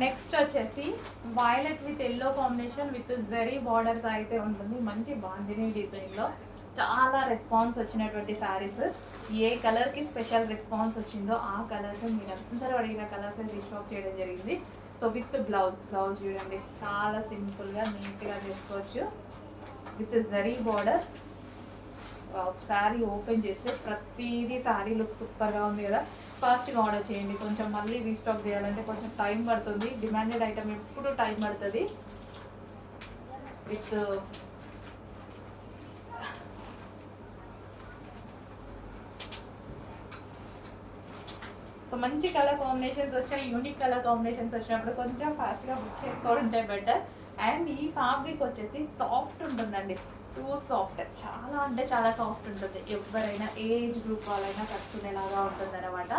Next వచ్చేసి violet with yellow combination with zari borders అయితే ఉంటుంది. మంచి బాందిని డిజైన్లో చాలా రెస్పాన్స్ వచ్చినటువంటి శారీస్. ఏ కలర్కి స్పెషల్ రెస్పాన్స్ వచ్చిందో ఆ కలర్స్ మీరు అందరూ అడిగిన కలర్స్ రీస్టాక్ చేయడం జరిగింది. సో విత్ బ్లౌజ్ చూడండి, చాలా సింపుల్గా నీట్గా చేసుకోవచ్చు with zari border. Sari open చేస్తే ప్రతిదీ శారీ లుక్ సూపర్గా ఉంది కదా. ఫాస్ట్గా ఆర్డర్ చేయండి. కొంచెం మళ్ళీ రీస్టాక్ చేయాలంటే కొంచెం టైం పడుతుంది. డిమాండెడ్ ఐటమ్ ఎప్పుడు టైం పడుతుంది. విత్ సో మంచి కలర్ కాంబినేషన్స్ వచ్చాయి. యూనిక్ కలర్ కాంబినేషన్స్ వచ్చినప్పుడు కొంచెం ఫాస్ట్గా బుక్ చేసుకోవాలంటే బెటర్. అండ్ ఈ ఫ్యాబ్రిక్ వచ్చేసి సాఫ్ట్ ఉంటుందండి, టూ సాఫ్ట్, చాలా అంటే చాలా సాఫ్ట్ ఉంటుంది. ఎవరైనా ఏజ్ గ్రూప్ వాళ్ళైనా కట్టుకునేలాగా ఉంటుంది అనమాట.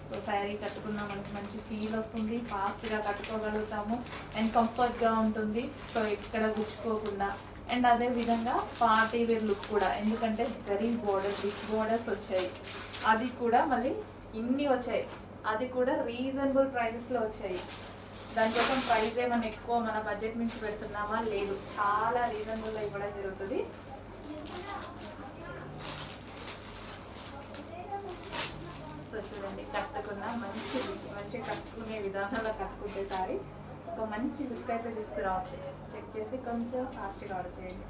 సో శారీ కట్టుకున్నా మనకి మంచి ఫీల్ వస్తుంది, ఫాస్ట్గా కట్టుకోగలుగుతాము అండ్ కంఫర్ట్గా ఉంటుంది. సో ఎక్కడ గుచ్చుకోకుండా. అండ్ అదే విధంగా పార్టీ వేర్ లుక్ కూడా, ఎందుకంటే జరీ బోర్డర్ బిగ్ బోర్డర్స్ వచ్చాయి. అది కూడా మళ్ళీ ఇన్ని వచ్చాయి, అది కూడా రీజనబుల్ ప్రైజెస్లో వచ్చాయి. దానికోసం ప్రైస్ ఏమైనా ఎక్కువ మన బడ్జెట్ నుంచి పెడుతున్నామా? లేదు, చాలా రీజనబుల్గా ఇవ్వడం జరుగుతుంది. సో చూడండి, కట్టుకున్న మంచి కట్టుకునే విధానంలో కట్టుకుంటే సారీ ఒక మంచి లుక్ అయితే తీసుకురావచ్చు. చెక్ చేసి కొంచెం ఫాస్ట్గా ఆర్డర్ చేయండి.